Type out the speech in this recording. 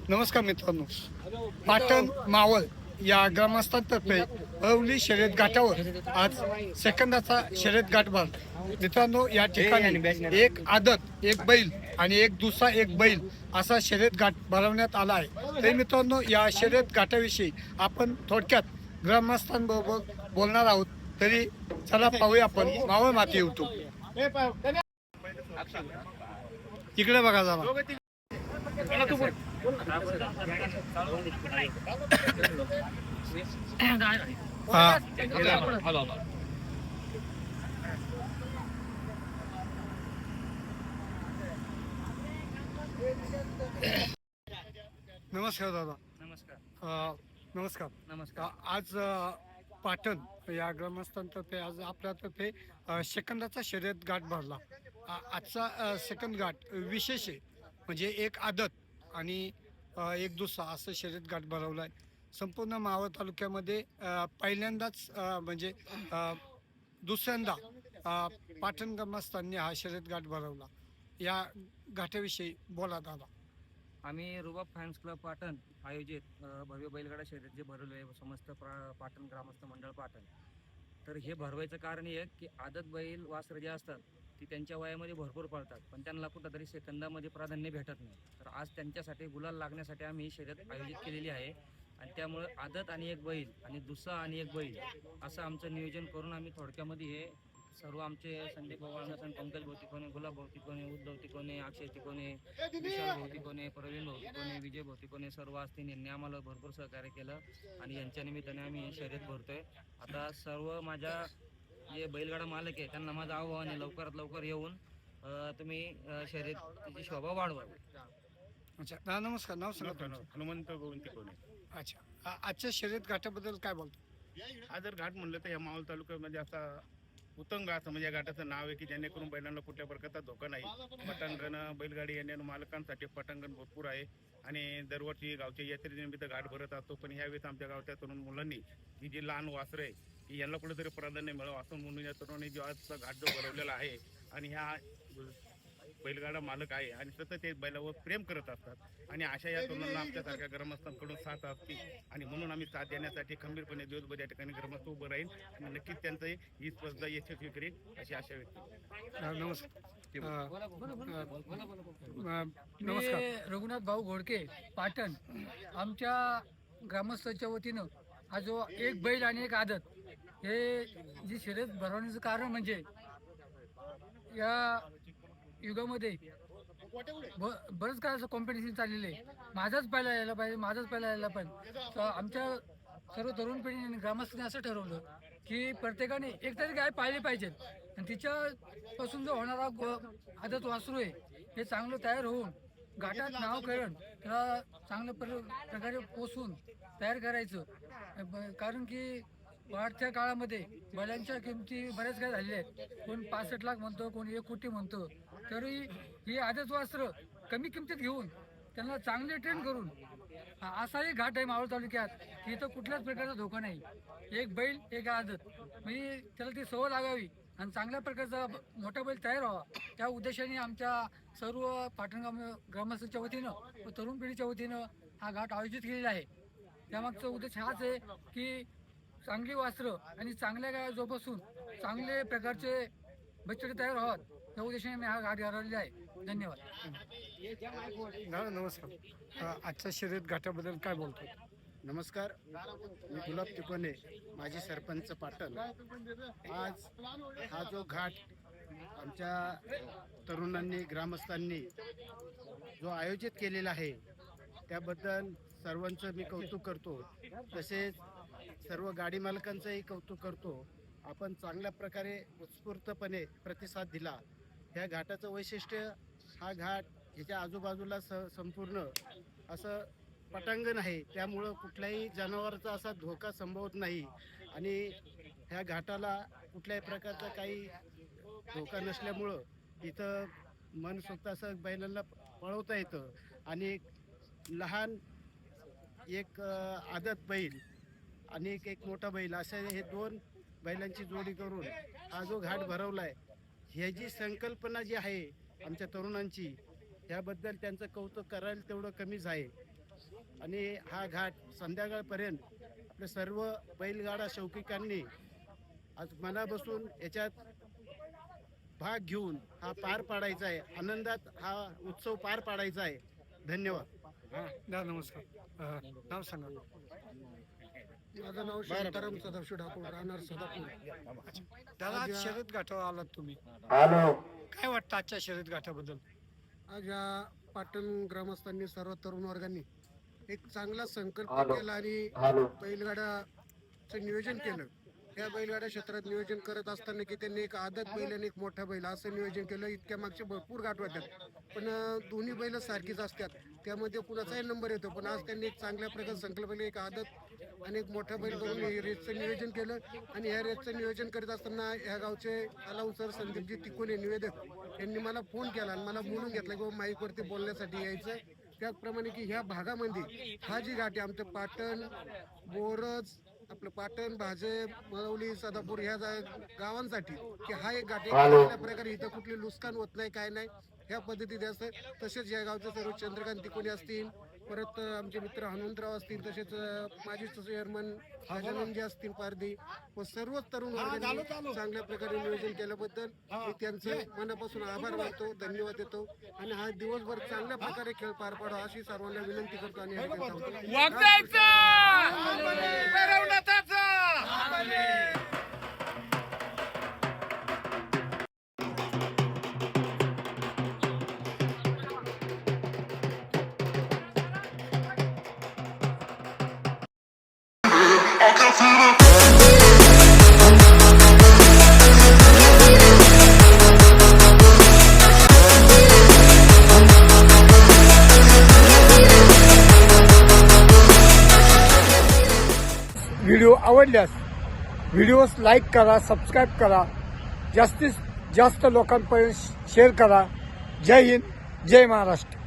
नमस्कार मित्रांनो, पाटण मावळ या ग्रामस्थांतर्फे अवली शर्यत घाटावर आज सेकंदाचा शर्यत घाट भरला. मित्रांनो, या ठिकाणी एक आदत, एक बैल आणि एक दुसरा एक बैल असा शर्यत घाट भरवण्यात आला आहे. तरी मित्रांनो, या शर्यत घाटाविषयी आपण थोडक्यात ग्रामस्थांबरोबर बोलणार आहोत. तरी चला पाहूया आपण मावळ माती यूट्यूब. इकडे बघा जरा. नमस्कार दादा. नमस्कार. नमस्कार. आज पाटण या ग्रामस्थांतर्फे आज आपल्यातर्फे सेकंदाचा शर्यत घाट भरला. आजचा सेकंद घाट विशेष आहे, म्हणजे एक आदत आणि एक दुसरा असं शर्यत घाट भरवला आहे. संपूर्ण मावळ तालुक्यामध्ये पहिल्यांदाच म्हणजे दुसऱ्यांदा पाटण ग्रामस्थांनी हा शर्यत घाट भरवला. या घाटाविषयी बोला दादा. आम्ही रुबाब फॅन्स क्लब पाटण आयोजित भव्य बैलगाडा शर्यत जे भरवले आहे समस्त पाटण ग्रामस्थ मंडळ पाटण. तर हे भरवायचं कारण हे की आदत बैल वासरं जे असतात ती त्यांच्या वयामध्ये भरपूर पळतात, पण त्यांना कुठंतरी सेकंदामध्ये प्राधान्य भेटत नाही. तर आज त्यांच्यासाठी गुलाल लागण्यासाठी आम्ही ही शर्यत आयोजित केलेली आहे. आणि त्यामुळे आदत आणि एक बैल आणि दुसरा आणि एक बैल असं आमचं नियोजन करून आम्ही थोडक्यामध्ये हे सर्व आमचे संदीप भवाळसन, पंकज भौतिकोने, गुलाब भौतिकोने, उद्धव तिकोने, अक्षय तिकोने, विशाल भौतिकोने, प्रवीण भौतिकोने, विजय भौतिकोने सर्व असतील यांनी आम्हाला भरपूर सहकार्य केलं आणि यांच्या निमित्ताने आम्ही ही शर्यत भरतोय. आता सर्व माझ्या जे बैलगाडा मालक आहे त्यांना माझं आव्हान आहे, लवकरात लवकर येऊन तुम्ही शर्यतीची शोभा वाढवा. अच्छा, नमस्कार. नाव सांगा. हनुमंत गोविंद तिकोने. अच्छा, आजच्या शर्यत घाटाबद्दल काय बोलतो? हा जर घाट म्हणलं तर या मावळ तालुक्यामध्ये असा उत्तंग असं म्हणजे या घाटाचं नाव आहे की जेणेकरून बैलांना कुठल्या प्रकारचा धोका नाही. पटांगण बैलगाडी येण्या मालकांसाठी पटांगण भरपूर आहे आणि दरवर्षी गावच्या यात्रेनिमित्त घाट भरत असतो. पण ह्यावेळेस आमच्या गावच्या तरुण मुलांनी ही जी लहान वासरं आहे की यांना कुठेतरी प्राधान्य मिळावं असं म्हणून या तरुणांनी जो आजचा घाट जो भरवलेला आहे आणि ह्या बैलगाडा मालक आहे आणि सतत ते बैलावर प्रेम करत असतात आणि अशा या तरुणांना आमच्यासारख्या ग्रामस्थांकडून साथ असते आणि म्हणून आम्ही साथ देण्यासाठी खंबीरपणे दिवसभर या ठिकाणी ग्रामस्थ उभं राहील आणि नक्कीच त्यांचं ही स्पर्धा यशस्वी करेल अशी आशा व्यक्त करतो. नमस्कार. रघुनाथ भाऊ घोडके पाटण. आमच्या ग्रामस्थांच्या वतीनं हा जो एक बैल आणि एक आदत हे जी शर्यत भरवण्याचं कारण म्हणजे या युगामध्ये बरंच काय असं कॉम्पिटिशन चाललेलं आहे. माझाच पहिला यायला पाहिजे. तर आमच्या सर्व तरुण पिढीने ग्रामस्थांनी असं ठरवलं की प्रत्येकाने एक तरी गाय पाळली पाहिजेत आणि तिच्यापासून जो होणारा आदत वासरू आहे हे चांगलं तयार होऊन घाटात नाव करून त्याला चांगल्या प्रकारे पोसून तयार करायचं. कारण की वाढत्या काळामध्ये बैलांच्या किमती बऱ्याच काय झालेल्या आहेत. कोण 65 लाख म्हणतो, कोण 1 कोटी म्हणतो. तरी ही आदत वासरं कमी किमतीत घेऊन त्यांना चांगले ट्रेन करून असाही घाट आहे मावळ तालुक्यात की इथं कुठल्याच प्रकारचा धोका नाही. एक बैल एक आदत म्हणजे त्याला ती सवय लागावी आणि चांगल्या प्रकारचा मोठा बैल तयार व्हावा त्या उद्देशाने आमच्या सर्व पाटण ग्रामस्थांच्या वतीनं व तरुण पिढीच्या वतीनं हा घाट आयोजित केलेला आहे. त्यामागचा उद्देश हाच आहे की चांगली वासरं आणि चांगल्या गाया जोपासून चांगले प्रकारचे बछडे तयार व्हावेत त्या उद्देशाने मी हा घाट घालवलेला आहे. धन्यवाद. नमस्कार. आजच्या शर्यत घाटाबद्दल काय बोलतो? नमस्कार, मी गुलाब तिकोने, माजी सरपंच पाटण. आज हा जो घाट आमच्या तरुणांनी ग्रामस्थांनी जो आयोजित केलेला आहे त्याबद्दल सर्वांचं मी कौतुक करतो. तसेच सर्व गाडी मालकांचंही कौतुक करतो. आपण चांगल्या प्रकारे उत्स्फूर्तपणे प्रतिसाद दिला. ह्या घाटाचं वैशिष्ट्य हा घाट ह्याच्या आजूबाजूला संपूर्ण असं पटांगण आहे, त्यामुळं कुठल्याही जनावरांचा असा धोका संभवत नाही आणि ह्या घाटाला कुठल्याही प्रकारचा काही धोका नसल्यामुळं इथं मनसोक्त असं बैलांना पळवता येतं आणि लहान एक आदत बैल आणि एक मोठा बैल असे हे 2 बैलांची जोडी करून हा जो घाट भरवला आहे ह्याची संकल्पना जी आहे आमच्या तरुणांची, याबद्दल त्यांचं कौतुक करायला तेवढं कमीच आहे. आणि हा घाट संध्याकाळपर्यंत आपले सर्व बैलगाडा शौकिकांनी आज मनापासून याच्यात भाग घेऊन हा पार पाडायचा आहे. आनंदात हा उत्सव पार पाडायचा आहे. धन्यवाद. दादा नमस्कार. नाव सांगा. माझं नाव शांताराम सदाशिव ठाकूर, राहणार सदापूर. दादा आज शर्यत घाटावर आलात तुम्ही, काय वाटतं आजच्या शर्यत घाटाबद्दल? आज या पाटण ग्रामस्थांनी सर्व तरुण वर्गांनी एक चांगला संकल्प केला आणि बैलगाड्याचं नियोजन केलं. या बैलगाड्या क्षेत्रात नियोजन करत असताना की त्यांनी एक आदत बैल आणि एक मोठा बैल असं नियोजन केलं. इतक्या मागचे भरपूर गाठ वाटतात, पण दोन्ही बैल सारखीच असतात, त्यामध्ये कुणाचाही नंबर येतो. पण आज त्यांनी एक चांगल्या प्रकारे संकल्प केला, एक आदत आणि एक मोठा बैल करून हे रेसचं नियोजन केलं. आणि ह्या रेसचं नियोजन करत असताना ह्या गावचे अलाउन्सर संदीपजी तिकोने निवेदक यांनी मला फोन केला आणि मला बोलून घेतलं की बाबा माईकवरती बोलण्यासाठी यायचं. त्याचप्रमाणे की ह्या भागामध्ये हा जी घाट आहे आमचं पाटण, बोरज, आपलं पाटण, भाजे, मळवली, सदापूर ह्या गावांसाठी की हा एक घाट चांगल्या प्रकारे इथं कुठली नुकसान होत नाही, काय नाही, ह्या पद्धतीने असतं. तसेच या गावचे सर्व चंद्रकांत तिकोने असतील, परत आमचे मित्र हनुमंतराव असतील, तसेच माजी चेअरमन गजाननजी असतील पारधी व सर्वच तरुण वर्गांनी चांगल्या प्रकारे नियोजन केल्याबद्दल मी त्यांचे मनापासून आभार मानतो, धन्यवाद देतो. आणि हा दिवसभर चांगल्या प्रकारे खेळ पार पाडावा अशी सर्वांना विनंती करतो आणि व्हिडिओ आवडल्यास व्हिडिओस लाईक करा, सबस्क्राईब करा, जास्तीत जास्त लोकांपर्यंत शेअर करा. जय हिंद, जय महाराष्ट्र.